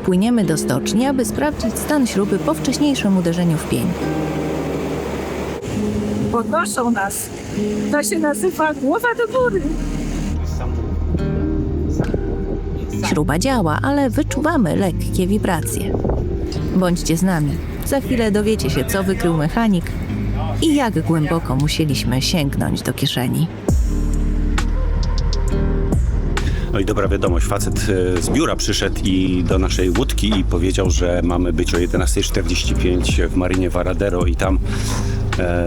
Płyniemy do stoczni, aby sprawdzić stan śruby po wcześniejszym uderzeniu w pień. Podnoszą nas. To się nazywa głowa do góry. Śruba działa, ale wyczuwamy lekkie wibracje. Bądźcie z nami. Za chwilę dowiecie się, co wykrył mechanik i jak głęboko musieliśmy sięgnąć do kieszeni. No i dobra wiadomość, facet z biura przyszedł i do naszej łódki i powiedział, że mamy być o 11:45 w marynie Varadero i tam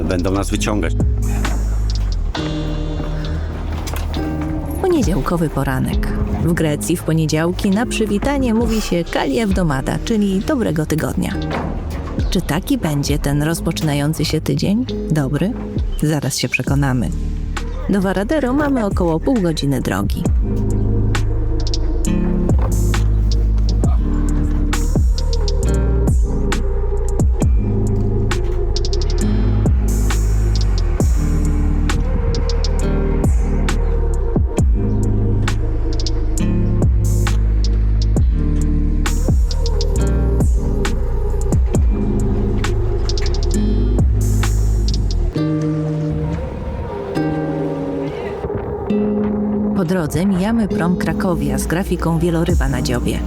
będą nas wyciągać. Poniedziałkowy poranek. W Grecji w poniedziałki na przywitanie mówi się Kaliewdomada, czyli dobrego tygodnia. Czy taki będzie ten rozpoczynający się tydzień? Dobry? Zaraz się przekonamy. Do Varadero mamy około pół godziny drogi. Po drodze mijamy prom Krakowia z grafiką wieloryba na dziobie.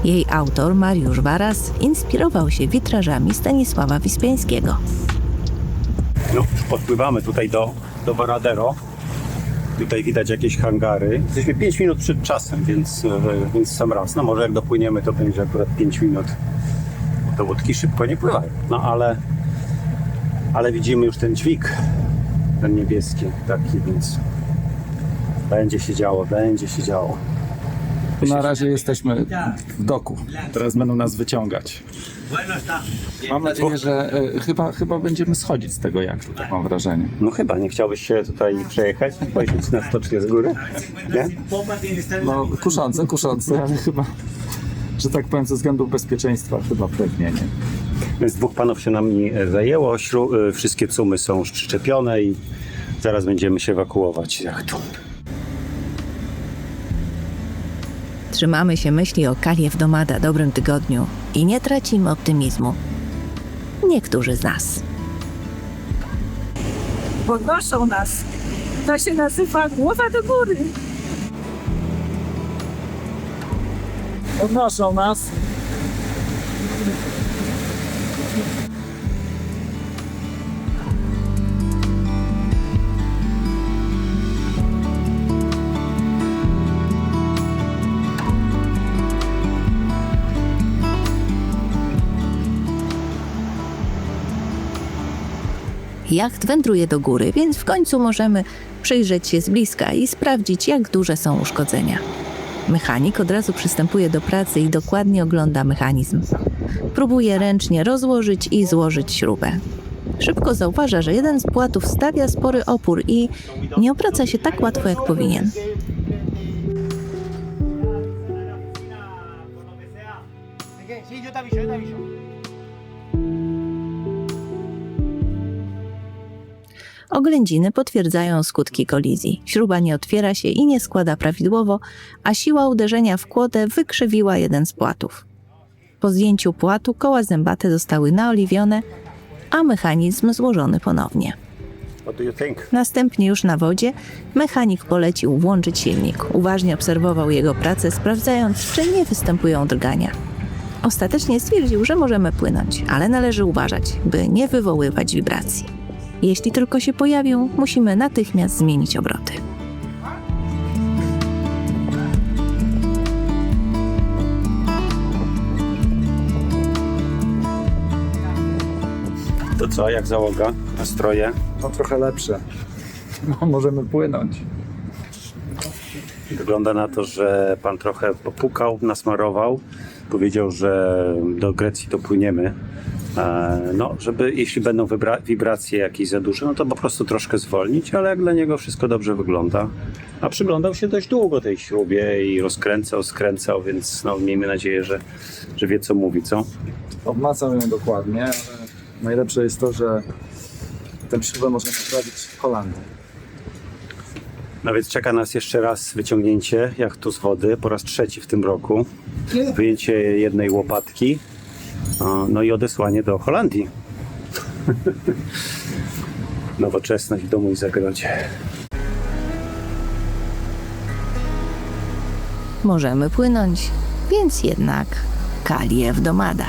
Jej autor, Mariusz Waras, inspirował się witrażami Stanisława Wyspiańskiego. No, podpływamy tutaj do Varadero. Tutaj widać jakieś hangary. Jesteśmy 5 minut przed czasem, więc sam raz. No może jak dopłyniemy, to będzie akurat 5 minut. Te łódki szybko nie pływają. No ale widzimy już ten dźwig, ten niebieski taki, więc będzie się działo, będzie się działo. Na razie jesteśmy w doku. Teraz będą nas wyciągać. Mam nadzieję, że chyba będziemy schodzić z tego jachtu, tak mam wrażenie. No chyba, nie chciałbyś się tutaj przejechać, spojrzeć na stocznię z góry? Nie? No kuszące, ale chyba, że tak powiem, ze względów bezpieczeństwa chyba pewnie nie. Więc 2 panów się nami zajęło, wszystkie cumy są szczepione i zaraz będziemy się ewakuować z jachtu. Trzymamy się myśli o Kaliewdomada, dobrym tygodniu i nie tracimy optymizmu. Niektórzy z nas. Podnoszą nas. To się nazywa głowa do góry. Podnoszą nas. Jacht wędruje do góry, więc w końcu możemy przyjrzeć się z bliska i sprawdzić, jak duże są uszkodzenia. Mechanik od razu przystępuje do pracy i dokładnie ogląda mechanizm. Próbuje ręcznie rozłożyć i złożyć śrubę. Szybko zauważa, że jeden z płatów stawia spory opór i nie obraca się tak łatwo, jak powinien. Oględziny potwierdzają skutki kolizji. Śruba nie otwiera się i nie składa prawidłowo, a siła uderzenia w kłodę wykrzywiła jeden z płatów. Po zdjęciu płatu koła zębate zostały naoliwione, a mechanizm złożony ponownie. What do you think? Następnie już na wodzie mechanik polecił włączyć silnik. Uważnie obserwował jego pracę, sprawdzając, czy nie występują drgania. Ostatecznie stwierdził, że możemy płynąć, ale należy uważać, by nie wywoływać wibracji. Jeśli tylko się pojawią, musimy natychmiast zmienić obroty. To co, jak załoga? Nastroje? No trochę lepsze. No, możemy płynąć. Wygląda na to, że pan trochę popukał, nasmarował. Powiedział, że do Grecji to płyniemy. No, żeby jeśli będą wibracje jakieś za duże, no to po prostu troszkę zwolnić, ale jak dla niego wszystko dobrze wygląda. A przyglądał się dość długo tej śrubie i skręcał, więc no, miejmy nadzieję, że wie, co mówi, co? Obmacam ją dokładnie, ale najlepsze jest to, że tę śrubę można naprawić w Holandii. No więc czeka nas jeszcze raz wyciągnięcie jachtu z wody, po raz trzeci w tym roku. Wyjęcie jednej łopatki, no i odesłanie do Holandii. Nowoczesność w domu i zagrodzie. Możemy płynąć, więc jednak Kaliew do Mada.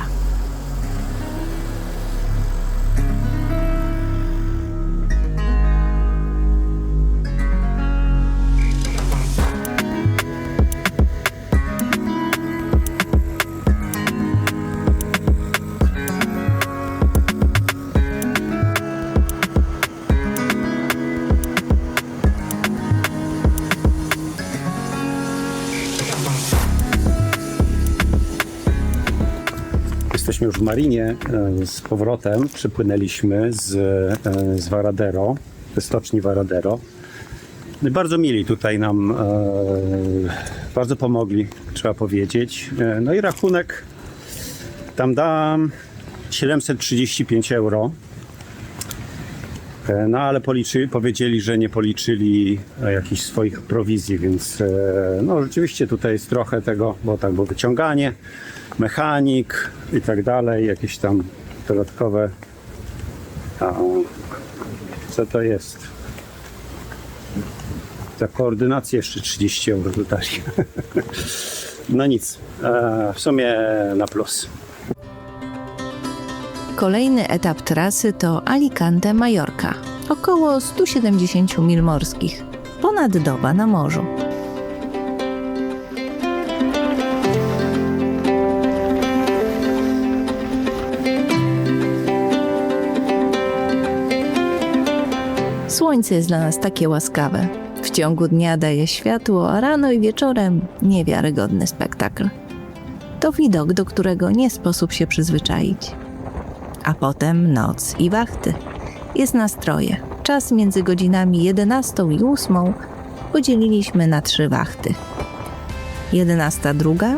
Jesteśmy już w marinie z powrotem. Przypłynęliśmy z Varadero, ze stoczni Varadero. No i bardzo mili tutaj nam, bardzo pomogli, trzeba powiedzieć. No i rachunek tam dam 735 euro. No ale powiedzieli, że nie policzyli jakichś swoich prowizji, więc no rzeczywiście tutaj jest trochę tego, bo tak, bo wyciąganie, mechanik i tak dalej, jakieś tam dodatkowe. Co to jest? Za koordynację jeszcze 30 euro dodali. No nic, w sumie na plus. Kolejny etap trasy to Alicante-Majorka. Około 170 mil morskich. Ponad doba na morzu. Słońce jest dla nas takie łaskawe. W ciągu dnia daje światło, a rano i wieczorem niewiarygodny spektakl. To widok, do którego nie sposób się przyzwyczaić. A potem noc i wachty. Jest nastroje. Czas między godzinami 11 i 8 podzieliliśmy na 3 wachty. 11:02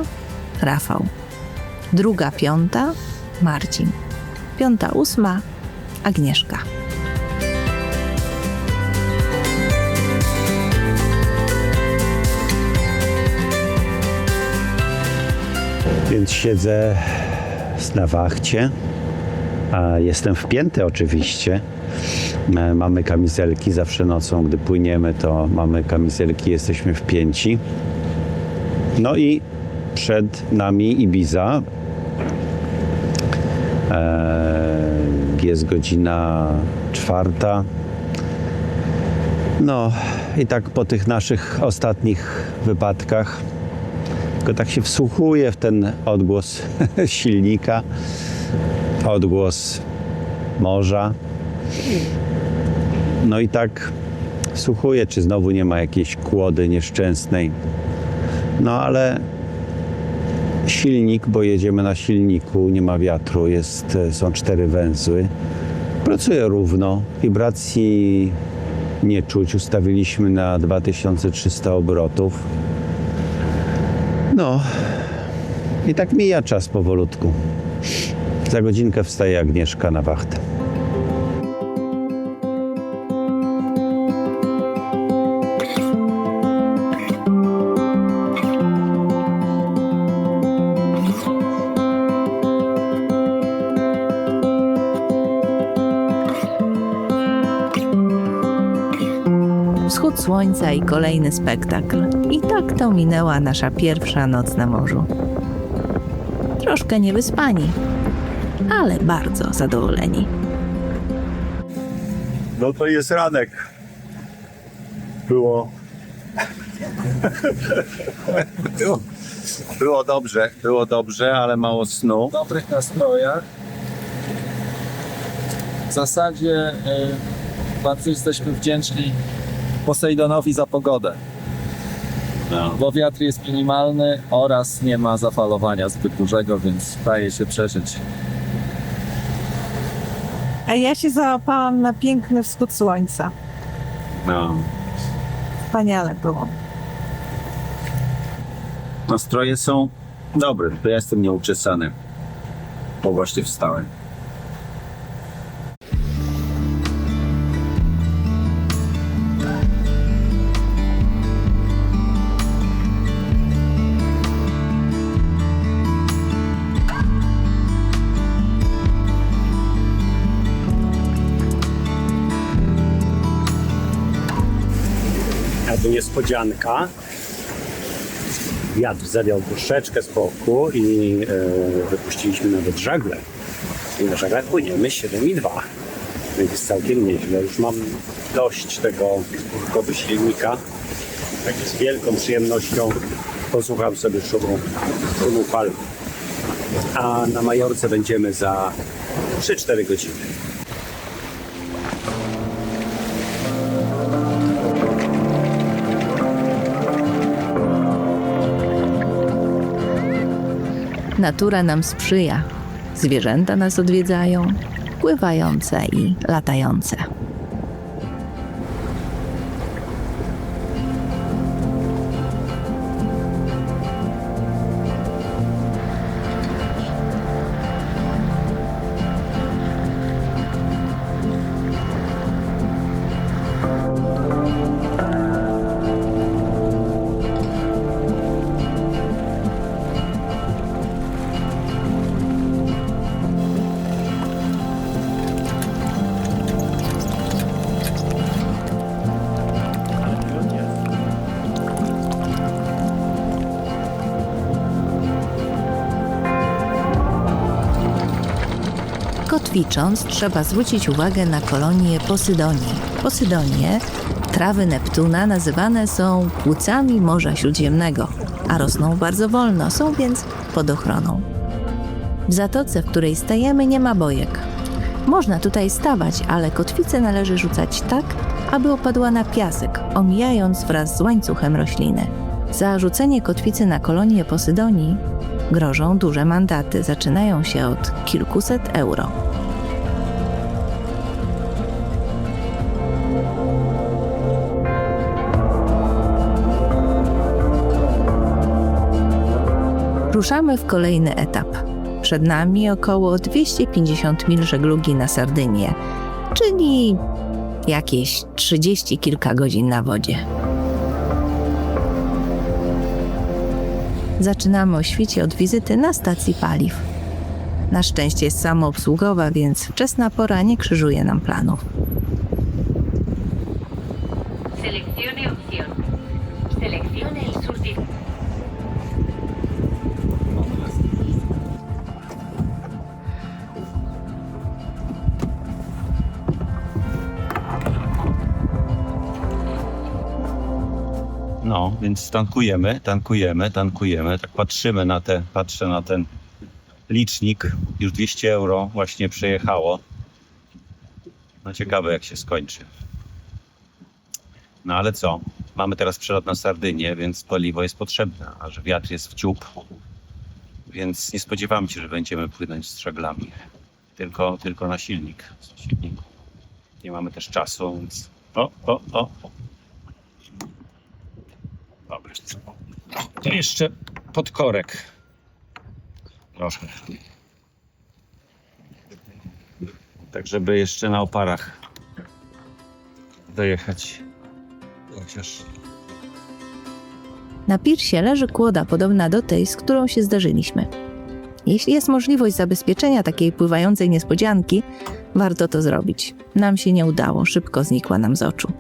Rafał. 2:05 Marcin. 5:08 Agnieszka. Więc siedzę na wachcie. Jestem wpięty oczywiście. Mamy kamizelki, zawsze nocą, gdy płyniemy, to mamy kamizelki, jesteśmy wpięci. No i przed nami Ibiza. Jest godzina 4. No i tak po tych naszych ostatnich wypadkach, tylko tak się wsłuchuję w ten odgłos silnika, odgłos morza. No i tak wsłuchuję, czy znowu nie ma jakiejś kłody nieszczęsnej. No ale silnik, bo jedziemy na silniku, nie ma wiatru, są 4 węzły. Pracuje równo, wibracji nie czuć. Ustawiliśmy na 2300 obrotów. No i tak mija czas powolutku. Za godzinkę wstaje Agnieszka na wachtę. Wschód słońca i kolejny spektakl. I tak to minęła nasza pierwsza noc na morzu. Troszkę niewyspani, ale bardzo zadowoleni. No to jest ranek. Było dobrze, ale mało snu. W dobrych nastrojach. W zasadzie bardzo jesteśmy wdzięczni Posejdonowi za pogodę. No. Bo wiatr jest minimalny oraz nie ma zafalowania zbyt dużego, więc daje się przeżyć. A ja się załapałam na piękny wschód słońca. No. Wspaniale było. Nastroje są dobre, to ja jestem nieuczesany. Bo właśnie wstałem. niespodzianka. Wiatr zawiał troszeczkę z boku i wypuściliśmy nawet żagle. I na żaglach płyniemy 7,2. Więc jest całkiem nieźle. Już mam dość tego silnika. Także z wielką przyjemnością posłucham sobie szumu fal. A na Majorce będziemy za 3-4 godziny. Natura nam sprzyja. Zwierzęta nas odwiedzają, pływające i latające. Kotwicząc, trzeba zwrócić uwagę na kolonię Posydonii. Posydonie, trawy Neptuna, nazywane są płucami Morza Śródziemnego, a rosną bardzo wolno, są więc pod ochroną. W zatoce, w której stajemy, nie ma bojek. Można tutaj stawać, ale kotwicę należy rzucać tak, aby opadła na piasek, omijając wraz z łańcuchem rośliny. Za rzucenie kotwicy na kolonię Posydonii grożą duże mandaty, zaczynają się od kilkuset euro. Ruszamy w kolejny etap. Przed nami około 250 mil żeglugi na Sardynię, czyli jakieś 30 kilka godzin na wodzie. Zaczynamy o świcie od wizyty na stacji paliw. Na szczęście jest samoobsługowa, więc wczesna pora nie krzyżuje nam planów. Seleccione opción. Seleccione el surtidor. No, więc tankujemy. Tak patrzę na ten licznik. Już 200 euro właśnie przejechało. No ciekawe jak się skończy. No ale co? Mamy teraz przelot na Sardynię, więc paliwo jest potrzebne, a że wiatr jest w dziób, więc nie spodziewam się, że będziemy płynąć z żaglami. Tylko na silnik. Nie mamy też czasu, więc... O. Dobra, to jeszcze podkorek. Troszkę. Tak, żeby jeszcze na oparach dojechać. Chociaż... Na pirsie leży kłoda podobna do tej, z którą się zdarzyliśmy. Jeśli jest możliwość zabezpieczenia takiej pływającej niespodzianki, warto to zrobić. Nam się nie udało, szybko znikła nam z oczu.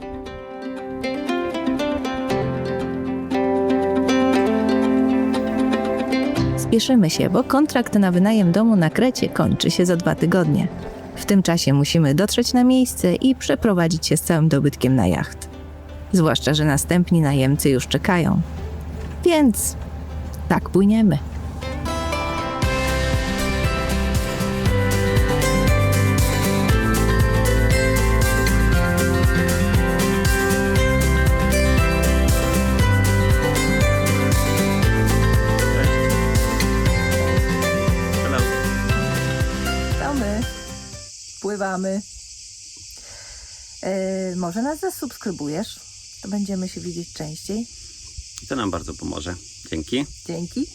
Spieszymy się, bo kontrakt na wynajem domu na Krecie kończy się za 2 tygodnie. W tym czasie musimy dotrzeć na miejsce i przeprowadzić się z całym dobytkiem na jacht. Zwłaszcza, że następni najemcy już czekają. Więc tak płyniemy. To my pływamy. Może nas zasubskrybujesz? To będziemy się widzieć częściej. To nam bardzo pomoże. Dzięki. Dzięki.